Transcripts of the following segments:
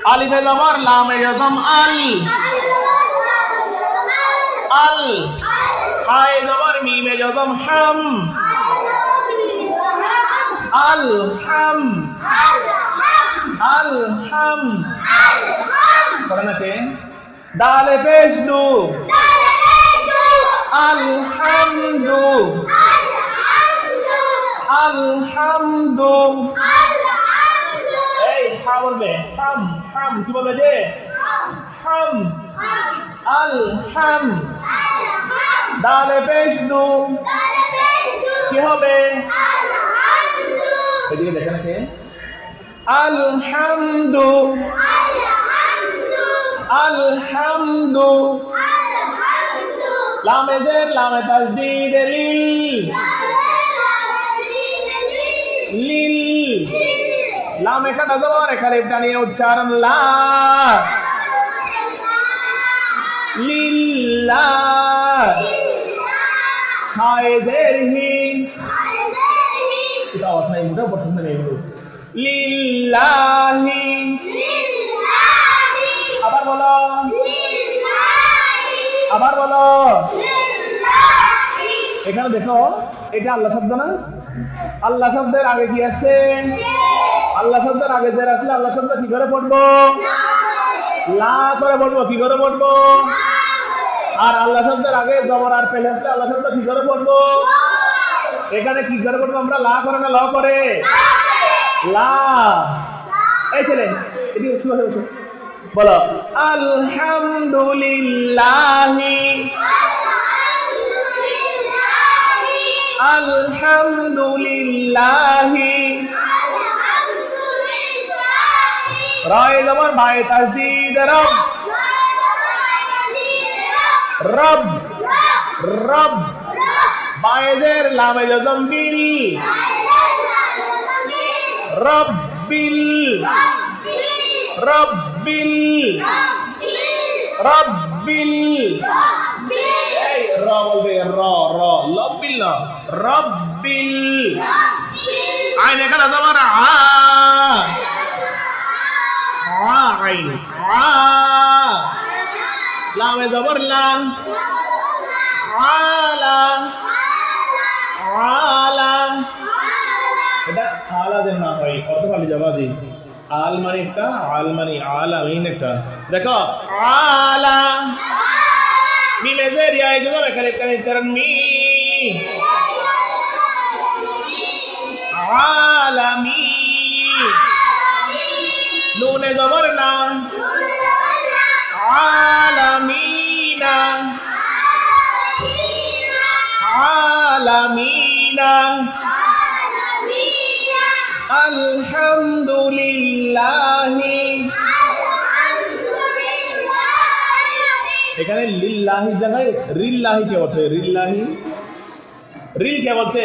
আলিফে জবর লামে জজম আল আল হায়ে জবর মিমে জজম হাম আল হাম আল হাম পড়ে নাকি দালে পেশ দু আলহামদু আলহামদু এই হা বলবে হাম হাম কি বলবে যে হাম আলহাম দালে পেশ দু কি হবে এদিকে দেখেন নাকি আলহামদু আলহামদু লামে জের লামে তাসদীদ লিল লিল লামে কাটা জবর এখানে টানিয়ে উচ্চারণ লা লিল্লাহ হায়ে জের হি এটা আওয়াজ নাই মুখে পড়তে নেই লিল্লাহি আবার বলো আবার বলো এখানে দেখো এটা আল্লাহ শব্দ না আল্লাহ শব্দের আগে কি আছে আল্লাহ শব্দের আগে যে আসলে আল্লাহ শব্দ কি করে পড়বো লা করে পড়বো কি করে পড়বো আর আল্লাহ শব্দের আগে জবর আর পেলে আসলে আল্লাহ শব্দ কি করে পড়বো এখানে কি করে পড়বো আমরা লা করে না ল করে লা এই ছেলে এদিকে শুয়ে বসো বলো আলহামদুলিল্লাহি আলহামদুলিল্লাহি রায়ে জবর বায়ে তাসদীদ রব রব রব বায়ে জের লামে জজম বিল রব্বিল রব্বিল রব্বিল এই র বলবে র র লব্বিল না রব্বিল আইন এখানে জবর আ আইন আ লামে জবর লা আলা আলা এটা আলা দেন না ভাই অর্থ খালি জবাদি আল মানে একটা আল মানে আলামিন একটা দেখো আলা মিমে জেরিয়া এই জন্য এখানে চরণ মি আলামি নুনে জবর না আলামিনা আলামিনা আলহামদুলিল্লাহি এখানে লিল্লাহি জায়গায় রিল্লাহি কে বলছে রিল্লাহি রিল কে বলছে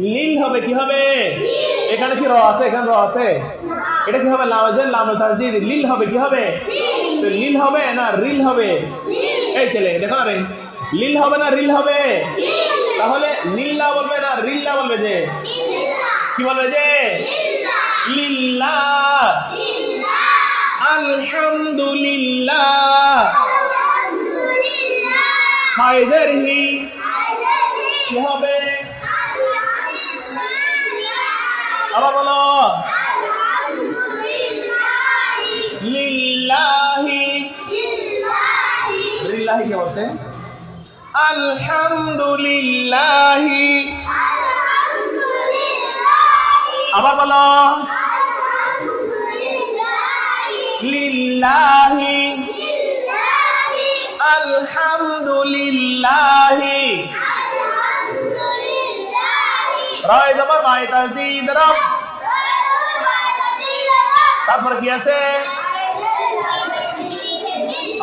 লিল হবে কি হবে এখানে কি র আছে এখানে র আছে এটা কি হবে লাওয়াজের লামে তাসদীদ লিল হবে কি হবে তো লিল হবে না রিল হবে এই ছেলে দেখো না লিল হবে না রিল হবে তাহলে লিল্লাহ বলবে না রিল্লাহ বলবে যে কি বলবে যে লিল্লাহ আলহামদুলিল্লাহ হায়জার হি কি হবে আবার বলো লিল্লাহি লিল্লাহি কে বলছে আলহামদুলিল্লাহি আবার বলো লিল্লাহি আলহামদুলিল্লাহি রায় জবর বায়ে তাসদীদ রব তারপর কি আছে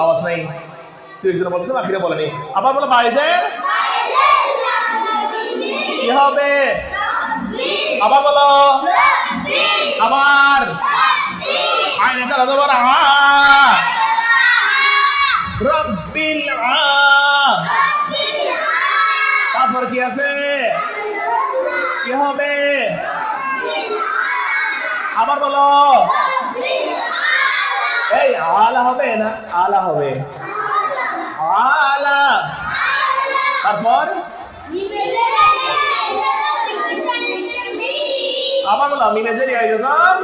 আওয়াজ নাই তুই একজন বলছিস বাকিরা বলেনি আবার বলো বাইজের কি হবে আবার বলো আবার আইনে কারা জবর আ রব্বিল আ তারপর কি আছে কি হবে আলা হবে না আলা হবে? আলা। তারপর আবার বলো মিমে জের ইয়া জজম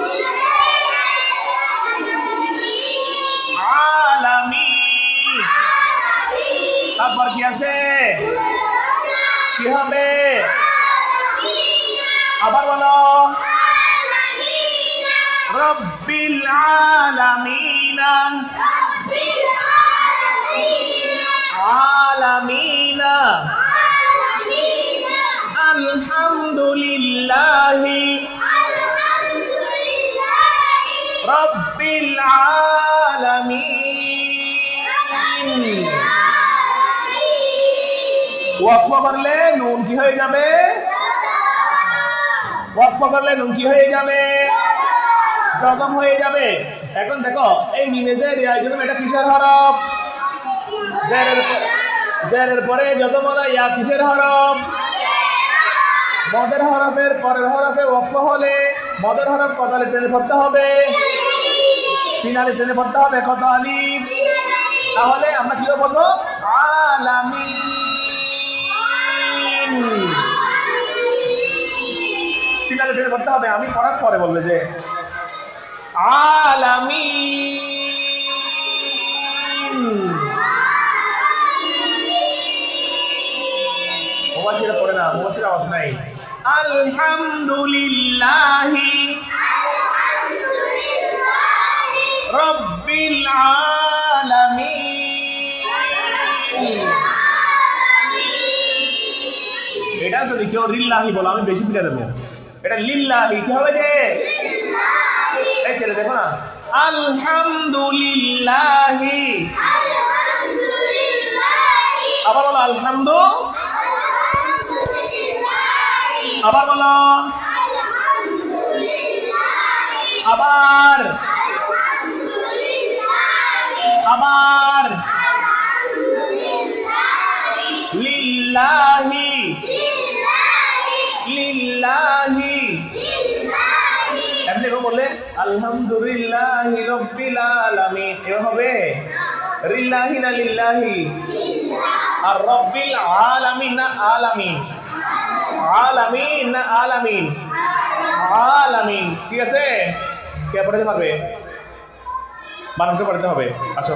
আলামি। তারপর কি আছে? কি হবে? আবার বলো রব্বিল আলামিন। আলামিন আলহামদুলিল্লাহি রব্বিল আলামিন। ওয়াকফ করলে নুন কি হয়ে যাবে? ওয়াকফ করলে নুন কি হয়ে যাবে? জজম হয়ে যাবে। এখন দেখো এই মিমে জের ইয়া জজম এটা কিসের হরফ? জেরের পরে জজম হলো ইয়া কিসের হরফ? মদের হরফের পরের হরফে ওয়াকফ হলে মদের হরফ কত আলিফ টেনে পড়তে হবে? 3 আলিফ টেনে পড়তে হবে। কত আলিফ? তাহলে আমরা কি বলবো? আলামিন। 3 আলিফ টেনে পড়তে হবে। আমি পড়ার পরে বলবে যে আলামিন। মুবাশশিরা পড়ে না, মুবাশশিরা আওয়াজ নাই। আলহামদুলিল্লাহি রব্বিল আলামিন। এটা যদি কেউ লিল্লাহি বলো আমি বেশি পিটা দেবো। এটা লিল্লাহি কি হবে যে? এই ছেলে দেখো না আলহামদুলিল্লাহি। আবার বলো আলহামদু। আবার বলো আবার আবার লিল্লাহি লিল্লাহি। এমনি বললে আলহামদুলিল্লাহি রাব্বিল আলামিন এভাবে হবে? লিল্লাহি না লিল্লাহি? আর রাব্বিল আলামিন না আলামিন? আলামিন না আলামিন? আলামিন। ঠিক আছে? কে পড়াতে পারবে? বানানকে পড়াতে হবে। আসো।